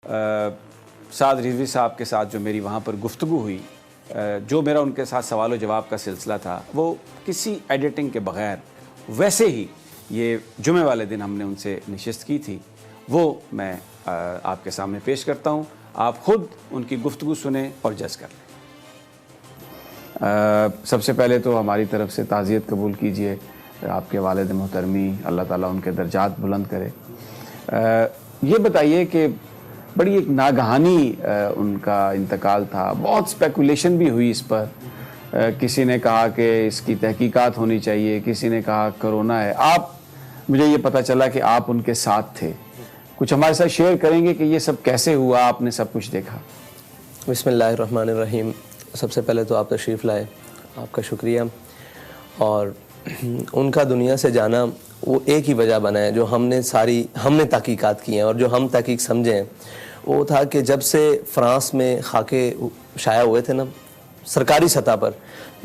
साद रिजवी साहब के साथ जो मेरी वहाँ पर गुफ्तगू हुई, जो मेरा उनके साथ सवाल व जवाब का सिलसिला था, वो किसी एडिटिंग के बग़ैर वैसे ही ये जुमे वाले दिन हमने उनसे नशिस्त की थी, वो मैं आपके सामने पेश करता हूँ। आप ख़ुद उनकी गुफ्तगू सुने और जज कर लें। सबसे पहले तो हमारी तरफ से ताज़ियत कबूल कीजिए आपके वालिद मोहतरमी, अल्लाह ताला उनके दर्जात बुलंद करे। ये बताइए कि बड़ी एक नागहानी उनका इंतकाल था, बहुत स्पेकुलेशन भी हुई इस पर। किसी ने कहा कि इसकी तहकीकात होनी चाहिए, किसी ने कहा कोरोना है। आप, मुझे ये पता चला कि आप उनके साथ थे, कुछ हमारे साथ शेयर करेंगे कि ये सब कैसे हुआ, आपने सब कुछ देखा? बिस्मिल्लाहिर्रहमानिर्रहीम। सबसे पहले तो आप तशरीफ़ लाए, आपका शुक्रिया। और उनका दुनिया से जाना वो एक ही वजह बना है जो हमने तहकीकात की हैं और जो हम तहकीक समझे हैं, वो था कि जब से फ़्रांस में खाके शाया हुए थे ना सरकारी सतह पर,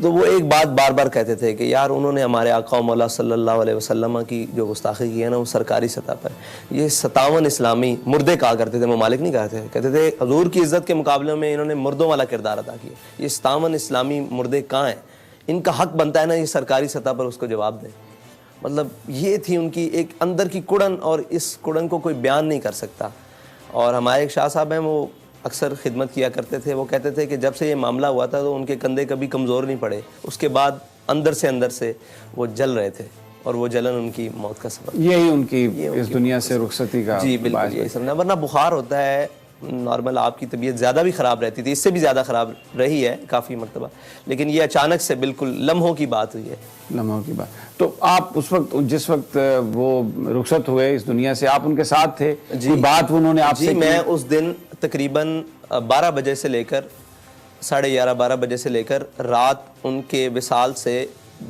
तो वो एक बात बार बार कहते थे कि यार उन्होंने हमारे आका मौला सल्लल्लाहु अलैहि वसल्लम की जो गुस्ताखी की है ना, वो सरकारी सतह पर। ये 57 इस्लामी मुर्दे कहा करते थे, ममालिक नहीं कहते थे। हजूर की इज़्ज़त के मुकाबले में इन्होंने मुर्दों वाला किरदार अदा किया। ये 57 इस्लामी मुर्दे कहाँ हैं? इनका हक बनता है ना ये सरकारी सतह पर उसको जवाब दें। मतलब ये थी उनकी एक अंदर की कुड़न, और इस कुड़न को कोई बयान नहीं कर सकता। और हमारे एक शाह साहब हैं, वो अक्सर खिदमत किया करते थे। वो कहते थे कि जब से ये मामला हुआ था तो उनके कंधे कभी कमज़ोर नहीं पड़े, उसके बाद अंदर से वो जल रहे थे, और वो जलन उनकी मौत का सबब, यही उनकी इस दुनिया से रुखसती का। जी बिल्कुल यही समझना। वरना बुखार होता है नॉर्मल, आपकी तबीयत ज़्यादा भी ख़राब रहती थी, इससे भी ज़्यादा ख़राब रही है काफ़ी मरतबा, लेकिन ये अचानक से बिल्कुल लम्हों की बात हुई है। लम्हों की बात। तो आप उस वक्त, जिस वक्त वो रुखसत हुए इस दुनिया से, आप उनके साथ थे? जी, बात उन्होंने आपसे? जी, मैं उस दिन तकरीबन 12 बजे से लेकर 11:30 12 बजे से लेकर रात उनके विसाल से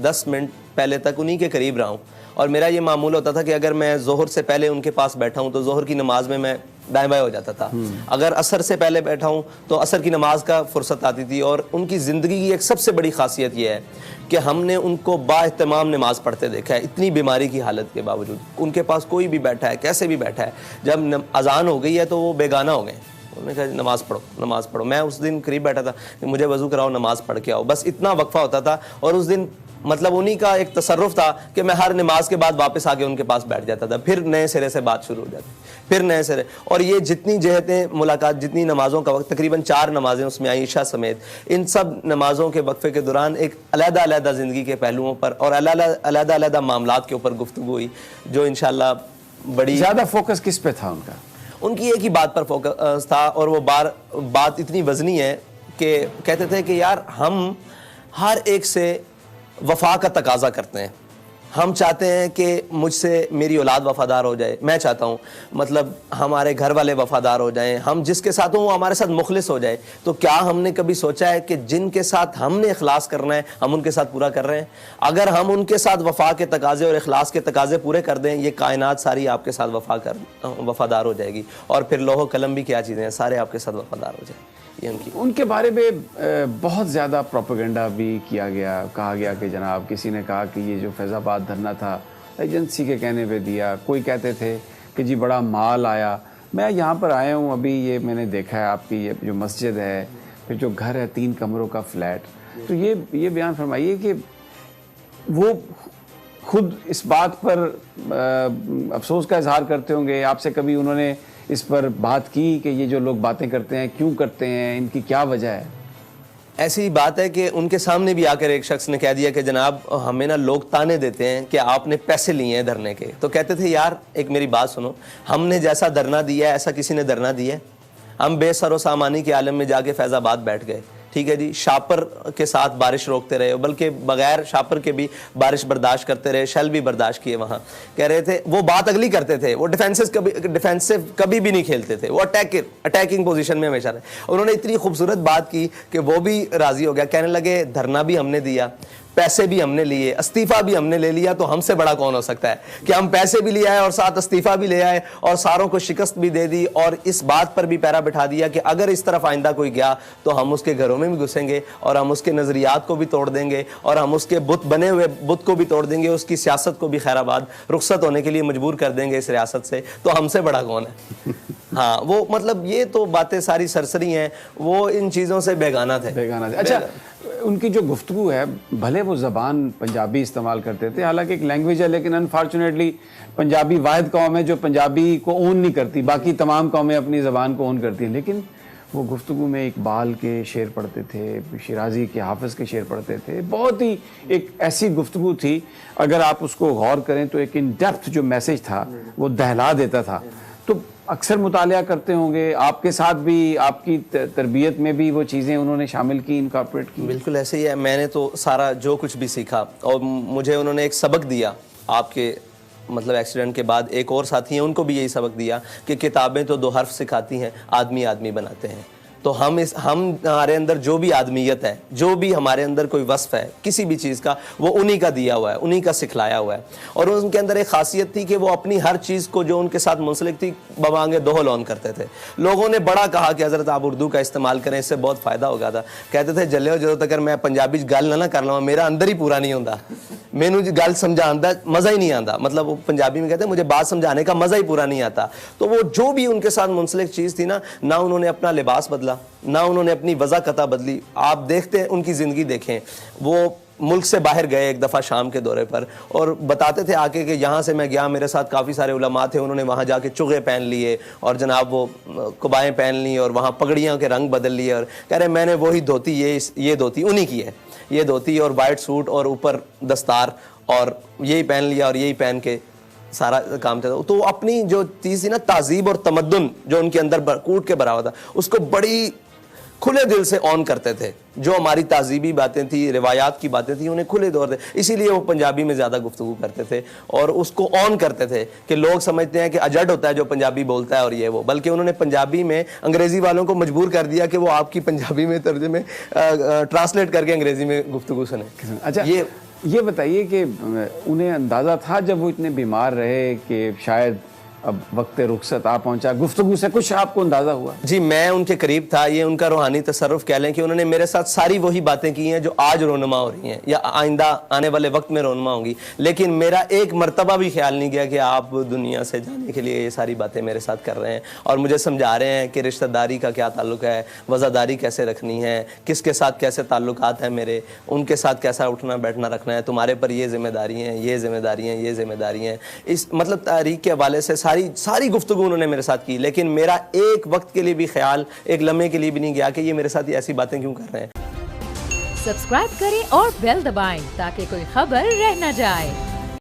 10 मिनट पहले तक उन्हीं के करीब रहा हूँ। और मेरा ये मामूल होता था कि अगर मैं ज़ोहर से पहले उनके पास बैठा हूँ तो ज़ोहर की नमाज में मैं दाएं बाएं हो जाता था। अगर असर से पहले बैठा हूँ तो असर की नमाज का फुर्सत आती थी। और उनकी ज़िंदगी की एक सबसे बड़ी खासियत यह है कि हमने उनको बाएहतमाम नमाज पढ़ते देखा है, इतनी बीमारी की हालत के बावजूद। उनके पास कोई भी बैठा है, कैसे भी बैठा है, जब अजान हो गई है तो वो बेगाना हो गए। उन्होंने कहा नमाज़ पढ़ो, नमाज़ पढ़ो। मैं उस दिन करीब बैठा था कि मुझे वज़ू कराओ, नमाज़ पढ़ के आओ, बस इतना वक्फा होता था। और उस दिन मतलब उन्हीं का एक तसर्रुफ था कि मैं हर नमाज के बाद वापस आके उनके पास बैठ जाता था, फिर नए सिरे से बात शुरू हो जाती, फिर नए सिरे। और ये जितनी जहतें मुलाकात, जितनी नमाज़ों का वक्त, तकरीबन 4 नमाज़ें उसमें आयशा समेत, इन सब नमाज़ों के वक्फे के दौरान एक अलग-अलग ज़िंदगी के पहलुओं पर और अलग-अलग मामलात के ऊपर गुफ्तगू हुई, जो इंशाअल्लाह बड़ी। ज़्यादा फोकस किस पे था उनका? उनकी एक ही बात पर फोकस था, और वो बात इतनी वज़नी है कि कहते थे कि यार हम हर एक से वफा का तकाजा करते हैं। हम चाहते हैं कि मुझसे मेरी औलाद वफ़ादार हो जाए, मैं चाहता हूँ मतलब हमारे घर वाले वफ़ादार हो जाएं, हम जिसके साथ हों वो हमारे साथ मुखलिस हो जाए। तो क्या हमने कभी सोचा है कि जिनके साथ हमने इखलास करना है हम उनके साथ पूरा कर रहे हैं? अगर हम उनके साथ वफ़ा के तकाजे और इखलास के तकाजे पूरे कर दें, ये कायनात सारी आपके साथ वफ़ादार हो जाएगी। और फिर लोहो कलम भी क्या चीज़ें हैं, सारे आपके साथ वफ़ादार हो जाए। उनके बारे में बहुत ज़्यादा प्रोपेगेंडा भी किया गया। कहा गया कि जनाब, किसी ने कहा कि ये जो फैज़ाबाद धरना था एजेंसी के कहने पे दिया, कोई कहते थे कि जी बड़ा माल आया। मैं यहाँ पर आया हूँ अभी, ये मैंने देखा है आपकी ये जो मस्जिद है, फिर जो घर है 3 कमरों का फ्लैट। तो ये बयान फरमाइए कि वो खुद इस बात पर अफसोस का इजहार करते होंगे। आपसे कभी उन्होंने इस पर बात की कि ये जो लोग बातें करते हैं क्यों करते हैं, इनकी क्या वजह है? ऐसी बात है कि उनके सामने भी आकर एक शख्स ने कह दिया कि जनाब हमें ना लोग ताने देते हैं कि आपने पैसे लिए हैं धरने के। तो कहते थे यार एक मेरी बात सुनो, हमने जैसा धरना दिया है ऐसा किसी ने धरना दिया है? हम बेसरो सामानी के आलम में जाके फैज़ाबाद बैठ गए, ठीक है जी, शापर के साथ बारिश रोकते रहे, बल्कि बगैर शापर के भी बारिश बर्दाश्त करते रहे, शल भी बर्दाश्त किए। वहाँ कह रहे थे वो बात अगली करते थे, वो डिफेंसिव कभी भी नहीं खेलते थे, वो अटैकिंग पोजीशन में हमेशा रहे। उन्होंने इतनी खूबसूरत बात की कि वो भी राज़ी हो गया। कहने लगे धरना भी हमने दिया, पैसे भी हमने लिए, इस्तीफा भी हमने ले लिया, तो हमसे बड़ा कौन हो सकता है कि हम पैसे भी ले आए और साथ इस्तीफा भी ले आए और सारों को शिकस्त भी दे दी और इस बात पर भी पैरा बिठा दिया कि अगर इस तरफ आइंदा कोई गया तो हम उसके घरों में भी घुसेंगे और हम उसके नजरियात को भी तोड़ देंगे और हम उसके बुत बने हुए बुत को भी तोड़ देंगे, उसकी सियासत को भी खैराबाद रुखसत होने के लिए मजबूर कर देंगे इस रियासत से, तो हमसे बड़ा कौन है। हाँ, वो मतलब ये तो बातें सारी सरसरी हैं, वो इन चीज़ों से बेगाना थे। अच्छा, उनकी जो गुफ्तगू है, भले वो ज़बान पंजाबी इस्तेमाल करते थे, हालांकि एक लैंग्वेज है, लेकिन अनफॉर्चुनेटली पंजाबी वाहिद कौम है जो पंजाबी को ओन नहीं करती, बाकी तमाम कौमें अपनी ज़बान को ओन करती हैं। लेकिन वो गुफ्तगू में इकबाल के शेर पढ़ते थे, शिराजी के, हाफिज़ के शेर पढ़ते थे। बहुत ही एक ऐसी गुफ्तगू थी, अगर आप उसको गौर करें तो एक इन डेप्थ जो मैसेज था वो दहला देता था। तो अक्सर मुतालिया करते होंगे, आपके साथ भी, आपकी तरबियत में भी वो चीज़ें उन्होंने शामिल की, इनकॉर्पोरेट की? बिल्कुल ऐसे ही है। मैंने तो सारा जो कुछ भी सीखा और मुझे उन्होंने एक सबक दिया, आपके मतलब एक्सीडेंट के बाद एक और साथी हैं उनको भी यही सबक दिया कि किताबें तो 2 हर्फ सिखाती हैं, आदमी आदमी बनाते हैं। तो हम हमारे अंदर जो भी आदमियत है, जो भी हमारे अंदर कोई वस्फ है किसी भी चीज़ का, वो उन्हीं का दिया हुआ है, उन्हीं का सिखलाया हुआ है। और उनके अंदर एक खासियत थी कि वो अपनी हर चीज़ को जो उनके साथ मुंसलिक थी बमांगे दोहल ऑन करते थे। लोगों ने बड़ा कहा कि हज़रत आप उर्दू का इस्तेमाल करें, इससे बहुत फ़ायदा होगा था। कहते थे जल्ले जो तक मैं पंजाबी गल ना कर लवां मेरा अंदर ही पूरा नहीं होता, मैनू गल समझा आंदा मज़ा ही नहीं आता। मतलब वो पंजाबी में कहते हैं मुझे बात समझाने का मज़ा ही पूरा नहीं आता। तो वो जो भी उनके साथ मुंसलिक चीज़ थी ना उन्होंने अपना लिबास बदला, ना उन्होंने अपनी वज़ाकता बदली। आप देखते हैं उनकी ज़िंदगी देखें, वो मुल्क से बाहर गए एक दफ़ा शाम के दौरे पर और बताते थे आके कि यहाँ से मैं गया, मेरे साथ काफ़ी सारे उलमा थे, उन्होंने वहाँ जाके चुगे पहन लिए और जनाब वो कुबाएँ पहन ली और वहाँ पगड़ियों के रंग बदल लिए और कह रहे मैंने वही धोती, ये धोती उन्हीं की है, ये धोती और वाइट सूट और ऊपर दस्तार और यही पहन लिया और यही पहन के सारा काम था। तो अपनी जो चीज़ थी ना, तहजीब और तमद्दुन जो उनके अंदर कूट के भरा हुआ था, उसको बड़ी खुले दिल से ऑन करते थे। जो हमारी तहजीबी बातें थी, रिवायात की बातें थी, उन्हें खुले दौर थे, इसीलिए वो पंजाबी में ज़्यादा गुफ्तगू करते थे और उसको ऑन करते थे कि लोग समझते हैं कि अजड होता है जो पंजाबी बोलता है और ये वो, बल्कि उन्होंने पंजाबी में अंग्रेज़ी वालों को मजबूर कर दिया कि वो आपकी पंजाबी में तर्जुमे ट्रांसलेट करके अंग्रेज़ी में गुफ्तगू सुने। अच्छा, ये बताइए कि उन्हें अंदाज़ा था जब वो इतने बीमार रहे कि शायद अब वक्त रुखसत आ पहुंचा, गुफ्तगू से कुछ आपको अंदाज़ा हुआ? जी, मैं उनके करीब था, ये उनका रूहानी तसर्रुफ कह लें कि उन्होंने मेरे साथ सारी वही बातें की हैं जो आज रोनमा हो रही हैं या आइंदा आने वाले वक्त में रोनमा होंगी। लेकिन मेरा एक मरतबा भी ख्याल नहीं गया कि आप दुनिया से जाने के लिए ये सारी बातें मेरे साथ कर रहे हैं और मुझे समझा रहे हैं कि रिश्तेदारी का क्या ताल्लुक है, वज़ादारी कैसे रखनी है, किसके साथ कैसे ताल्लुकात हैं मेरे, उनके साथ कैसा उठना बैठना रखना है, तुम्हारे पर ये जिम्मेदारी हैं, ये जिम्मेदारी हैं, ये जिम्मेदारी हैं। इस मतलब तारीख के हवाले से सारी गुफ्तगू उन्होंने मेरे साथ की, लेकिन मेरा एक वक्त के लिए भी ख्याल, एक लम्हे के लिए भी नहीं गया कि ये मेरे साथ ये ऐसी बातें क्यों कर रहे हैं। सब्सक्राइब करें और बेल दबाएं ताकि कोई खबर रह न जाए।